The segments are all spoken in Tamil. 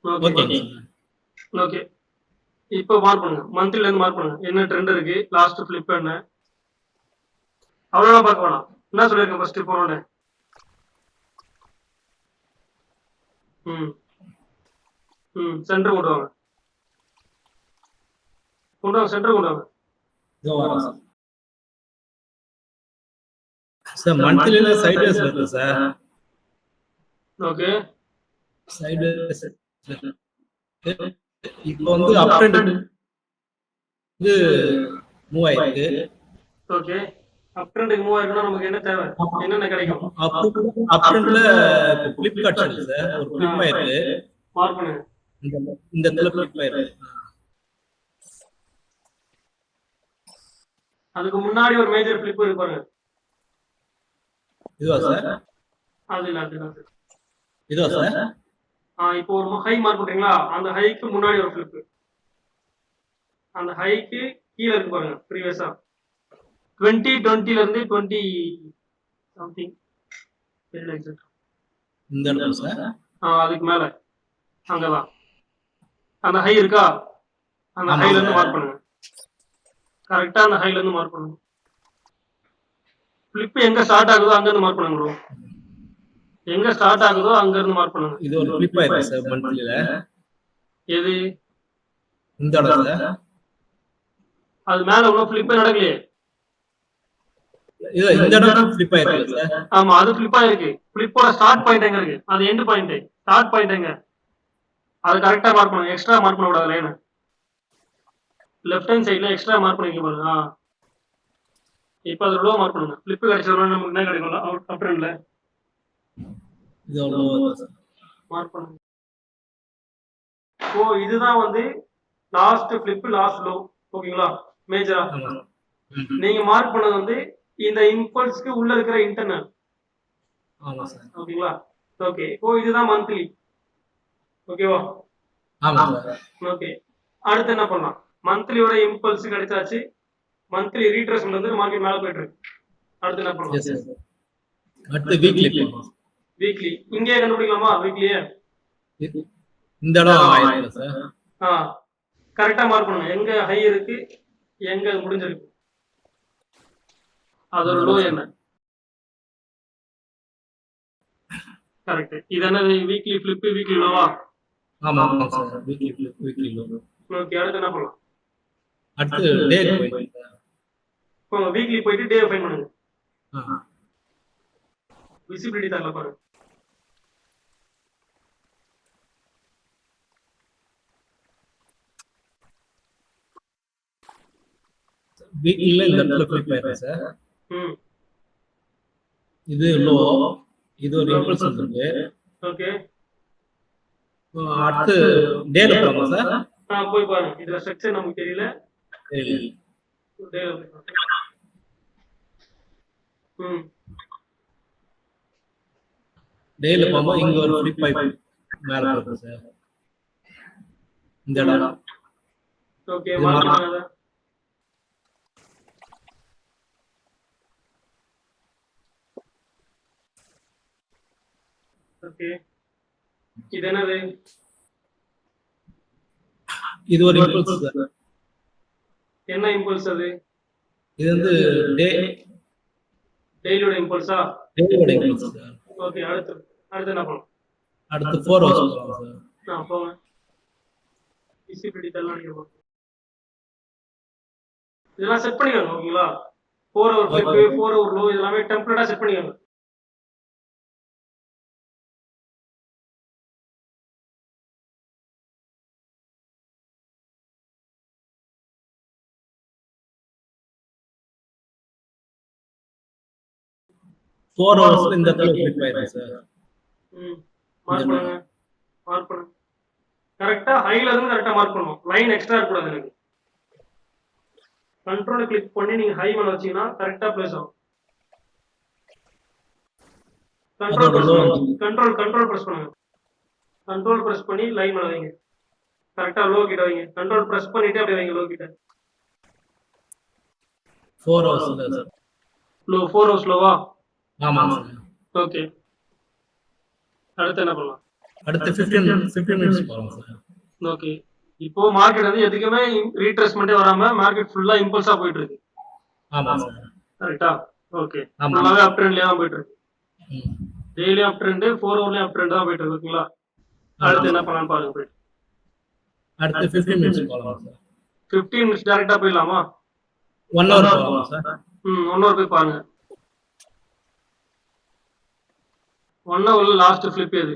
ஓகே ஓகேங்க சார். ஓகே. இப்போ மார்க் பண்ணுங்க. மந்த்லில இருந்து மார்க் பண்ணுங்க. என்ன ட்ரெண்ட் இருக்கு? லாஸ்ட் ஃபிளிப் என்ன? அவ்வளோதான் பார்க்க வேணாம். என்ன சொல்லியிருக்கேன் ஃபர்ஸ்ட் போனோடனே? ம் ம் சென்டர் கொண்டு வாங்க. கொண்டு வாங்க, சென்டர் கொண்டு வாங்க. இதோ வரேன் சார். சார் மந்த்லில சைட் வேஸ்ல இருக்கு சார். ஓகே. சைட் வேஸ் இப்போ வந்து அப் ட்ரெண்ட் இது மூவ் ஆயிருக்கு. ஓகே. அப் ட்ரெண்டுக்கு மூவ் ஆயிருக்குன்னா நமக்கு என்ன தேவை? என்னென்ன கிடைக்கும்? அப் ட்ரெண்ட்ல ஃபிளிப் காட்சிருக்கு சார். ஒரு ஃபிளிப் ஆயிருக்கு. மார்க் பண்ணுங்க. இந்த இடத்துல ஃபிளிப் ஆயிருக்கு. அதுக்கு முன்னாடி ஒரு மேஜர் ஃபிளிப் இருக்கு பாருங்க. இதுவா சார்? அது இல்ல, அது இல்ல. இதுவா சார்? இப்போ ஒரு ஹை மார்க் பண்றீங்களா? அந்த ஹைக்கு முன்னாடி ஒரு ஃபிளிப். அந்த ஹைக்கு கீழே இருக்கு பாருங்க ப்ரீவியஸா. 2020ல இருந்து 20 சம்திங். இந்த இடத்துல சார். அதுக்கு மேல அங்கதான் அந்த ஹை இருக்கா? அந்த ஹைல இருந்து மார்க் பண்ணுங்க. கரெக்டா அந்த ஹைல இருந்து மார்க் பண்ணுங்க. ஃபிளிப் எங்க ஸ்டார்ட் ஆகுதோ அங்க இருந்து மார்க் பண்ணுங்க ப்ரோ. எங்க ஸ்டார்ட் ஆகுதோ அங்க இருந்து மார்க் பண்ணுங்க. இது ஒரு ஃபிளிப் ஆயிருக்கு சார் மந்த்லில. எது? இந்த இடம் சார். அது மேல இன்னும் ஃபிளிப்பே நடக்கலையே. இல்ல இந்த இடம் ஃபிளிப் ஆயிருக்கு சார். ஆமா, அது ஃபிளிப் ஆயிருக்கு. ஃபிளிப்போட ஸ்டார்ட் பாயிண்ட் எங்க இருக்கு? அது எண்ட் பாயிண்ட். ஸ்டார்ட் பாயிண்ட் எங்க? அது கரெக்டா மார்க் பண்ணுங்க. எக்ஸ்ட்ரா மார்க் பண்ண கூடாது லைன். லெஃப்ட் ஹேண்ட் சைடுல எக்ஸ்ட்ரா மார்க் பண்ணிக்க பாருங்க. இப்போ அது லோ மார்க் பண்ணுங்க. ஃபிளிப் கிடைச்சதுனா நமக்கு என்ன கிடைக்கும்ல அப் ட்ரெண்ட்ல. இது லோ சார். மார்க் பண்ணுங்க. ஓ, இதுதான் வந்து லாஸ்ட் ஃபிளிப், லாஸ்ட் லோ. ஓகேங்களா? மேஜரா நீங்க மார்க் பண்ணது வந்து இந்த இம்பல்ஸ்க்கு உள்ள இருக்கிற இன்டர்னல். ஆமா சார். ஓகேங்களா? ஓகே. இப்போ இதுதான் மந்த்லி. ஓகேவா? ஆமா சார். ஓகே. அடுத்து என்ன பண்ணலாம்? மந்த்லியோட இம்பல்ஸ் கிடைச்சாச்சு. மந்த்லி ரீட்ரேஸ்மென்ட் வந்து மார்க்கெட் மேல போயிட்டு இருக்கு. அடுத்து என்ன பண்ணலாம்? Yes sir. அடுத்து வீக்லி போலாம். வீக்லி இங்கே கண்டுபிடிக்கலாமா? வீக்லியே இந்த இடம் ஆயிருக்கு சார். கரெக்டா மார்க் பண்ணுங்க. எங்க ஹை இருக்கு, எங்க முடிஞ்சிருக்கு, அதோட லோ என்ன? கரெக்ட். இது என்னது? வீக்லி ஃபிளிப், வீக்லி லோவா? ஆமா sir. Weekly flip, weekly low. Okay. அடுத்து என்ன பண்ணலாம்? அடுத்து டே போய் போங்க, வீக்லி போயிட்டு டே ஃபைண்ட் பண்ணுங்க. விசிபிலிட்டி தரல பாருங்க. வீக்லில இந்த இடத்துல ஃபிளிப் ஆயிருக்கு சார். இது லோ, இது ஒரு இம்பல்ஸ் இருக்கு. ஓகே. அடுத்து டேல போலாமா சார்? போய் பாருங்க. இதுல ஸ்ட்ரக்சர் நமக்கு தெரியல. டேல போகும்போது இங்க ஒரு ஃபிளிப் ஆயி மேல போகுது சார். இந்த இடம். ஓகே. மார்க் பண்ணுங்க. ஓகே. இது என்னது? இது ஒரு இம்பல்ஸ் சார். என்ன இம்பல்ஸ் அது? இது வந்து டெய்லியோட இம்பல்ஸா? டேயோட இம்பல்ஸ் சார். ஓகே. அடுத்து என்ன பண்ணலாம்? அடுத்து 4 ஹவர்ஸ் போலாம் சார். போங்க. விசிபிலிட்டி தரலாம் நீங்க. இதெல்லாம் செட் பண்ணிக்கோங்க. ஓகேங்களா? 4 ஹவர் ஃபிளிப், 4 ஹவர் லோ இதெல்லாமே டெம்ப்ளேட்டா செட் பண்ணிக்கோங்க. ஃபோர் ஹவர்ஸ்ல இந்த இடத்துல ஃபிளிப் ஆயிருக்கு சார். மார்க் பண்ணுங்க. மார்க் பண்ணுங்க. கரெக்டா ஹைல இருந்து கரெக்டா மார்க் பண்ணணும். லைன் எக்ஸ்ட்ரா இருக்க கூடாது எனக்கு. கண்ட்ரோல் கிளிக் பண்ணி நீங்க ஹை மேல வச்சீங்கன்னா கரெக்டா பிளேஸ் ஆகும். கண்ட்ரோல் பிரஸ் பண்ணுங்க. கண்ட்ரோல் பிரஸ் பண்ணி லைன் மேல வைங்க. கரெக்டா லோ கிட்ட வைங்க. கண்ட்ரோல் பிரஸ் பண்ணிட்டு அப்படியே வைங்க லோ கிட்ட. 4 ஹவர்ஸ்ல சார். லோ 4 ஹவர்ஸ் லோவா? ஆமா சார். ஓகே. அடுத்து என்ன பண்ணலாம்? அடுத்து 15 மினிட்ஸ் போகலாம் சார். ஓகே. இப்போ மார்க்கெட் வந்து எதுக்குமே ரீட்ரேஸ்மெண்ட்டே வராம மார்க்கெட் ஃபுல்லா இம்பல்ஸா போயிட்டு இருக்கு. ஆமா சார். கரெக்ட்டா? ஓகே. ஆமா. ஃபுல்லாவே அப் ட்ரெண்ட்லயே தான் போயிட்டு இருக்கு. ம். டெய்லியும் அப் ட்ரெண்ட், 4 ஹவர்லயும் அப் ட்ரெண்ட் தான் போயிட்டு இருக்கு. ஓகேங்களா? அடுத்து என்ன பண்ணலாம்னு பாருங்க போயிட்டு. அடுத்து 15 மினிட்ஸ் போகலாம் சார். 15 மினிட்ஸ் டைரக்டா போயிடலாமா? 1 ஹவர் போகலாம் சார். 1 ஹவர் போய் பாருங்க. 1 ஹவர்ல லாஸ்ட் ஃபிளிப் எது?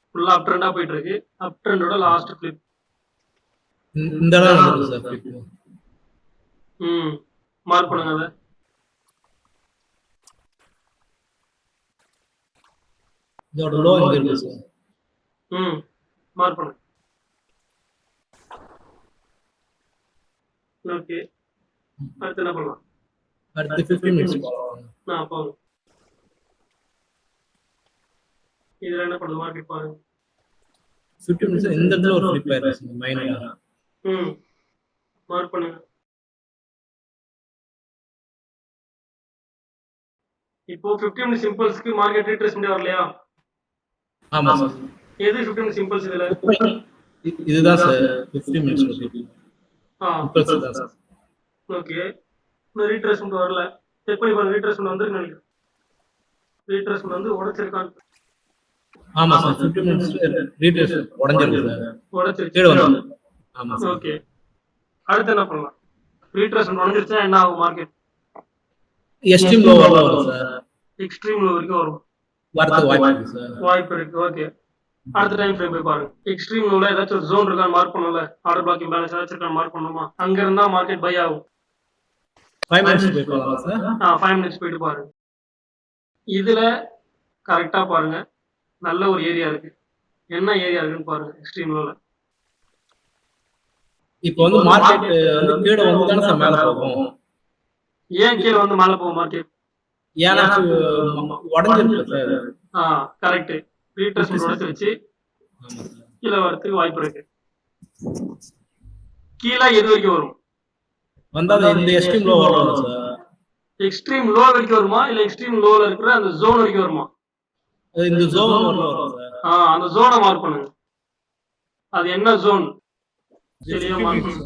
ஃபுல்லா அப் ட்ரெண்டா போயிட்டு இருக்கு. அப் ட்ரெண்டோட லாஸ்ட் ஃபிளிப். இந்த இடம் வந்துருக்கு சார் ஃபிளிப். மார்க் பண்ணுங்க அத. இதோட லோ இங்க இருக்கு சார். மார்க் பண்ணுங்க. ஓகே. அடுத்து என்ன பண்ணலாம்? அடுத்து 15 மினிட்ஸ் போகலாம். போங்க. இதுல என்ன பண்ணுது மார்க்கெட் பாருங்க. 15 மினிட்ஸ் இந்த இடத்துல ஒரு ஃபிளிப் ஆயிருக்கு மைனரா. மார்க் பண்ணுங்க. இப்போ 15 மினிட்ஸ் இம்பல்ஸ்க்கு மார்க்கெட் ரீட்ரேஸ்மென்ட் வரலையா? ஆமா சார். எது 15 மினிட்ஸ் இம்பல்ஸ் இதுல? இதுதான் சார் 15 மினிட்ஸ் ஃபிளிப். இம்பல்ஸ் தான் சார். ஓகே. இன்னும் ரீட்ரேஸ்மென்ட் வரல. செக் பண்ணி பாருங்க. ரீட்ரேஸ்மென்ட் வந்திருக்கு நினைக்கிறேன். ரீட்ரேஸ்மென்ட் வந்து உடைச்சிருக்கான். ஆமா சார் 15 மினிட்ஸ் ரீட்ரேஸ் உடைஞ்சிருக்கு சார். உடைச்சிருச்சு. கீழ வந்து. ஆமா சார். ஓகே. அடுத்து என்ன பண்ணலாம்? ரீட்ரேஸ்மென்ட் உடைஞ்சிருச்சா என்ன ஆகும் மார்க்கெட்? எக்ஸ்ட்ரீம் லோ வரும் சார். எக்ஸ்ட்ரீம் லோ வரைக்கும் வரும். வரதுக்கு வாய்ப்பு இருக்கு சார். வாய்ப்பு இருக்கு. ஓகே. அடுத்த டைம் ஃப்ரேம் போய் பாருங்க. எக்ஸ்ட்ரீம் லோல ஏதாச்சும் ஒரு ஜோன் இருக்கான்னு மார்க் பண்ணல. ஆர்டர் பிளாக் இம்பேலன்ஸ் ஏதாச்சும் இருக்கான்னு மார்க் பண்ணணுமா? அங்க இருந்தா மார்க்கெட் பை ஆகும். 5 மினிட்ஸ் போய் போலாம் சார். 5 மினிட்ஸ் போயிட்டு பாருங்க. இதுல கரெக்டா பாருங்க. நல்ல ஒரு ஏரியா இருக்கு. என்ன ஏரியா இருக்குன்னு பாருங்க எக்ஸ்ட்ரீம் லோல. இப்போ வந்து மார்க்கெட் வந்து கீழ வந்து தான சார் மேல போகும். ஏன் கீழ வந்து மேல போகும் மார்க்கெட்? ஏன்னா உடைஞ்சிருக்கு சார். கரெக்ட். ரீட்ரேஸ்மென்ட் உடைச்சிருச்சு. கீழ வரதுக்கு வாய்ப்பு இருக்கு. கீழ எது வரைக்கும் வரும்? வந்தா இந்த எக்ஸ்ட்ரீம் லோ வரும் சார். எக்ஸ்ட்ரீம் லோ வரைக்கும் வருமா இல்ல எக்ஸ்ட்ரீம் லோல இருக்கிற அந்த ஜோன் வரைக்கும் வருமா? இந்த ஜோன் வரும் சார். அந்த ஜோனை மார்க் பண்ணுங்க. அது என்ன ஜோன்? சரியா மார்க் பண்ணுங்க.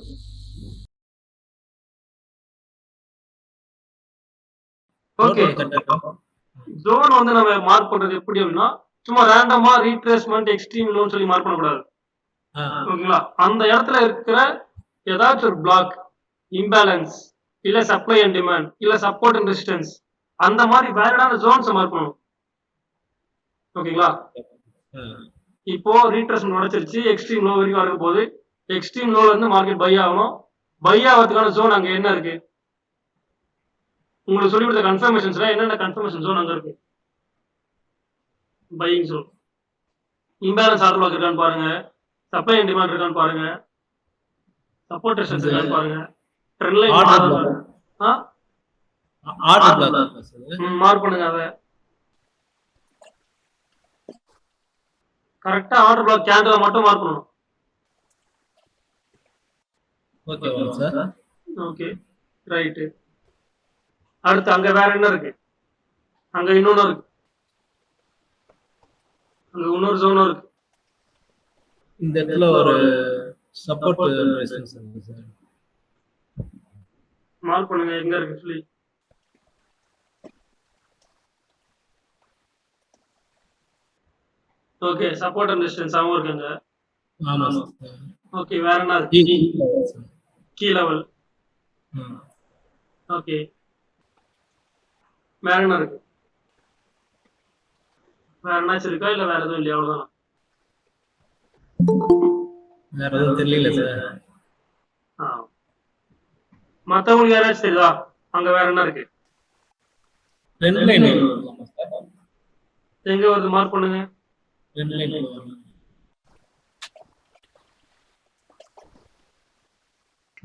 ஓகே. ஜோன் வந்து நம்ம மார்க் பண்றது எப்படி அப்படின்னா சும்மா ரேண்டமா ரீட்ரேஸ்மென்ட் எக்ஸ்ட்ரீம் லோன்னு சொல்லி மார்க் பண்ணக்கூடாது. ஓகேங்களா? அந்த இடத்துல இருக்கிற ஏதாச்சும் ஒரு பிளாக் இம்பேலன்ஸ் இல்ல சப்ளை அண்ட் டிமாண்ட் இல்ல சப்போர்ட் அண்ட் ரெசிஸ்டன்ஸ் அந்த மாதிரி வேலிடான ஜோன்ஸ் மார்க் பண்ணணும். ஓகேங்களா? இப்போ ரீட்ரேஸ்மென்ட் உடைச்சிருச்சு. எக்ஸ்ட்ரீம் லோ வரைக்கும் வர போகுது. எக்ஸ்ட்ரீம் லோல இருந்து மார்க்கெட் பை ஆகணும். பை ஆகிறதுக்கான ஜோன் அங்க என்ன இருக்கு? உங்களுக்கு சொல்லி கொடுத்த கன்ஃபர்மேஷன்ஸ்ல என்னென்ன கன்ஃபர்மேஷன் ஜோன் அங்க இருக்கு? Buying zone. Imbalance order block இருக்கான்னு பாருங்க. சப்ளை அண்ட் டிமாண்ட் இருக்கான்னு பாருங்க. சப்போர்ட் ரெசிஸ்டன்ஸ் இருக்கான்னு பாருங்க. Trend line order black mark பண்ணுங்க அத. கரெக்ட்டா ஆர்டர் பிளாக் கேண்டில மட்டும் மார்க் பண்ணனும். Okay sir. ஓகே. ரைட். அடுத்து அங்க வேற என்ன இருக்கு? அங்க இன்னொன்னு இருக்கு. அங்க இன்னொரு ஜோன் இருக்கு. இந்த இடத்துல ஒரு சப்போர்ட் ரெசிஸ்டன்ஸ் இருக்கு சார். மார்க் பண்ணுங்க எங்க இருக்கு சொல்லி. ஓகே. சப்போர்ட் அண்ட் ரெசிஸ்டன்ஸ் ஆவும் இருக்குங்க. ஆமா சார். ஓகே. வேற என்ன இருக்கு? Key level. ஓகே. வேற என்ன இருக்கு? வேற என்னாச்சும் இருக்கா இல்ல வேற எதுவும் இல்லையா? அவ்வளவுதான். வேற எதுவும் தெரியல சார். மத்தவங்களுக்கு யாராச்சும் தெரியுதா? அங்க வேற என்ன இருக்கு? ட்ரெண்ட் லைன் எங்க வருது மார்க் பண்ணுங்க. ட்ரெண்ட் லைன்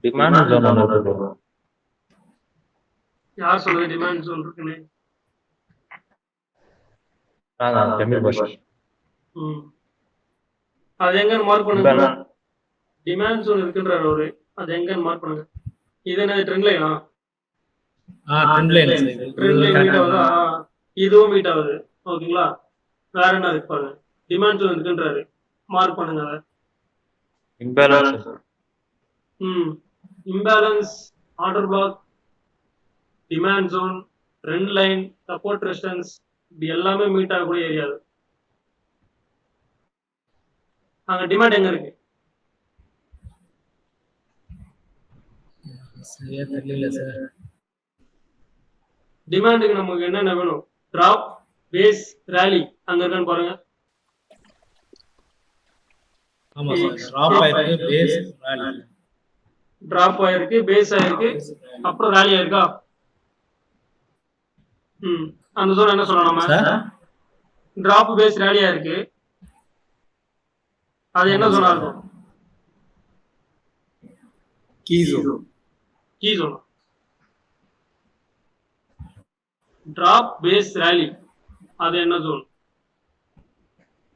டிமாண்ட் ஜோன் ஒன்னு இருக்கு. யார் சொல்றது டிமாண்ட் ஜோன் இருக்குன்னு? கம்மி பஸ். அது எங்கன்னு மார்க் பண்ணுங்க. டிமாண்ட் ஜோன் இருக்குன்றாரு அவரு. அது எங்கன்னு மார்க் பண்ணுங்க. இது என்ன ட்ரெண்ட் லைனா? ட்ரெண்ட் லைன் மீட் ஆகுதா? இதுவும் மீட் ஆகுது. ஓகேங்களா? வேற என்ன இருக்கு பாருங்க. Demand zone இருக்குன்றாரு. மார்க் பண்ணுங்க அதை. Imbalance imbalance, order block, demand zone, trend line, support resistance, இது எல்லாமே மீட் ஆகக்கூடிய ஏரியா. அங்க டிமாண்ட் எங்க இருக்கு? சரியா தெரியல சார். டிமாண்டுக்கு நமக்கு என்னென்ன வேணும்? டிராப், பேஸ், ரேலி அங்க இருக்கான்னு பாருங்க. ஆமா சார், டிராப் ஆயிருக்கு, பேஸ் ராலி. டிராப் ஆயிருக்கு, பேஸ் ஆயிருக்கு, அப்புறம் ரேலி ஆயிருக்கா? அந்த ஜோன் என்ன சொல்லலாம் நம்ம? சார் டிராப், பேஸ், ரேலி ஆயிருக்கு. அது என்ன ஜோனா இருக்கும்? Key zone. Key zone. Drop, base, rally அது என்ன ஜோன்?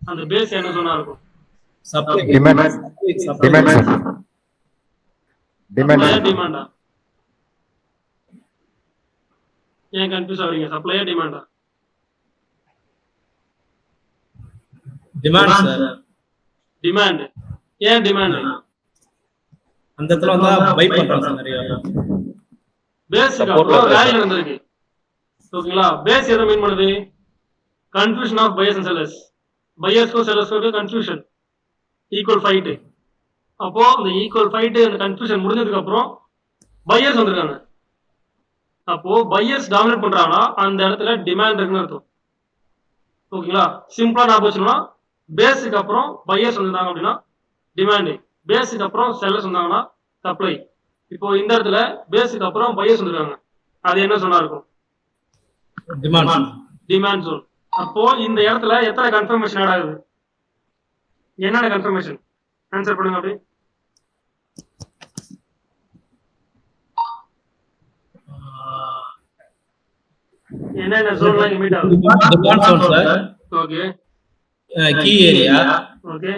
அந்த பேஸ் என்ன ஜோனா இருக்கும்? சப்ளை டிமாண்ட் டிமாண்டா? ஏன் கன்ஃபியூஸ் ஆகுறீங்க? சப்ளையா டிமாண்டா? Demand sir. டிமாண்ட். ஏன் டிமாண்ட்? அந்த இடத்துல வந்தா பை பண்றாங்க சார் நிறைய. பேஸ்க்கு அப்புறம் ரேலி நடந்திருக்கு. ஓகேங்களா? பேஸ் எதை மீன் பண்ணுது? Confusion of buyers and sellers. பையர்ஸ்க்கும் செல்லர்ஸ்க்கும் கன்ஃபியூஷன், ஈக்குவல் ஃபைட். அப்போ அந்த ஈக்குவல் ஃபைட், அந்த கன்ஃபியூஷன் முடிஞ்சதுக்கு அப்புறம் பையர்ஸ் வந்திருக்காங்க. அப்போ பையர்ஸ் டாமினேட் பண்றாங்கன்னா அந்த இடத்துல டிமாண்ட் இருக்குன்னு அர்த்தம். ஓகேங்களா? சிம்பிளா நான் போச்சுன்னா பேஸுக்கு அப்புறம் பையர்ஸ் வந்திருந்தாங்க அப்படின்னா டிமாண்டு, பேஸுக்கு அப்புறம் செல்லர்ஸ் வந்தாங்கன்னா சப்ளை. இப்போ இந்த இடத்துல பேஸுக்கு அப்புறம் பையர்ஸ் வந்திருக்காங்க, அது என்ன சொன்னா இருக்கும்? Demand zone. அப்போ இந்த இடத்துல எத்தனை கன்ஃபர்மேஷன் ஆட் ஆகுது? என்னென்ன கன்ஃபர்மேஷன்? ஆன்சர் பண்ணுங்க அப்படி. என்னென்ன ஜோன்லாம் இங்க மீட் ஆகுது? Demand zone sir. Okay. Key area. Okay.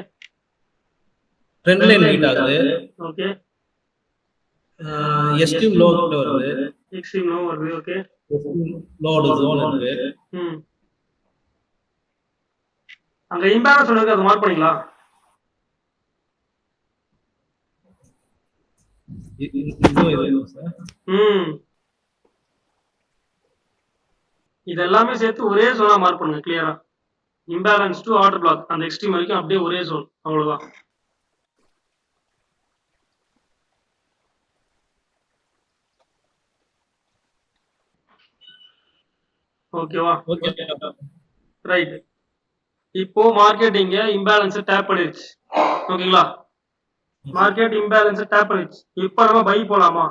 Trend line meet ஆகுது. ஓகே. எஸ்டிம் லோ கிட்ட வருது. எக்ஸ்ட்ரீம் லோ வருது. ஓகே. லோட் ஜோன் இருக்கு. அங்க இம்பேலன்ஸ் சொல்லுங்க, அது மார்க் பண்ணீங்களா? இது எல்லாமே சேர்த்து ஒரே ஜோனா மார்க் பண்ணுங்க கிளியரா. இம்பேலன்ஸ் டு ஆர்டர் பிளாக், அந்த எக்ஸ்ட்ரீம் வரைக்கும் அப்படியே ஒரே ஜோன், அவ்வளவுதான். ஓகேவா? ரைட். இப்போ மார்க்கெட் இங்க இம்பேலன்ஸ் டேப் பண்ணிருச்சு. ஓகேங்களா? மார்க்கெட் இம்பேலன்ஸ் டேப் பண்ணிருச்சு. இப்போ நம்ம பை போலாமா?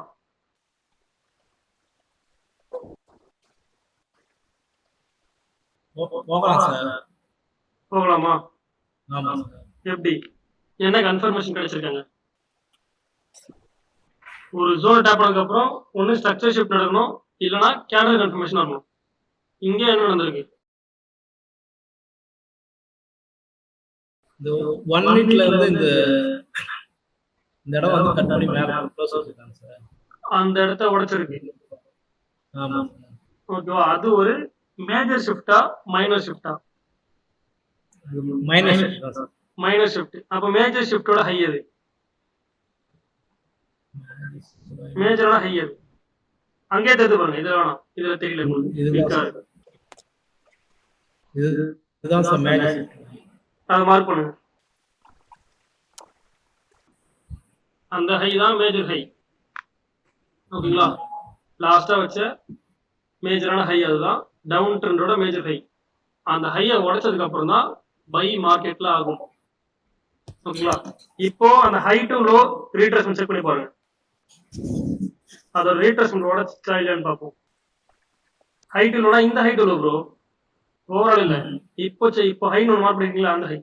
போகலாம் சார். போகலாமா? ஆமா சார். எப்படி? என்ன கன்ஃபர்மேஷன் கிடைச்சிருக்காங்க? ஒரு ஜோன் டேப் பண்ணதுக்கு அப்புறம் ஒன்னு ஸ்ட்ரக்சர் ஷிஃப்ட் நடக்கணும், இல்லனா கேண்டல் கன்ஃபர்மேஷன் ஆகணும். இங்க என்ன நடந்திருக்கு? இந்த 1 மினிட்ல இருந்து இந்த இடம் வந்து கட் பண்ணி மேல க்ளோஸ் பண்ணிருக்காங்க சார். அந்த இடத்தை உடைச்சிருக்கு. ஆமா. ஓகேவா? அது ஒரு மேஜர் ஷிஃப்டா மைனர் ஷிஃப்டா? Minor shift sir. Minor shift. அப்ப மேஜர் ஷிஃப்டோட ஹை எது? மேஜரோட ஹை எது? அங்கே தெரிஞ்சு பாருங்க. இதுல வேணாம், இதுல தெரியல உங்களுக்கு. இதுதான் சார் மேஜர் ஷிஃப்ட். அதை மார்க் பண்ணுங்க. அந்த ஹை தான் மேஜர் ஹை. ஓகேங்களா? லாஸ்டா வச்ச மேஜரான ஹை அதுதான் டவுன் ட்ரெண்டோட மேஜர் ஹை. அந்த ஹையை உடைச்சதுக்கு அப்புறம் தான் பை மார்க்கெட்ல ஆகும். ஓகேங்களா? இப்போ அந்த ஹை டு லோ ரீட்ரேஸ்மென்ட் செக் பண்ணி பாருங்க. அதோட ரீட்ரேஸ்மென்ட் உடைச்சா இல்லையான்னு பார்ப்போம். ஹை டு லோனா இந்த high to low bro, overall இல்ல. இப்போ ஹை ஒன்று மார்க் பண்ணிருக்கீங்களா? அந்த ஹை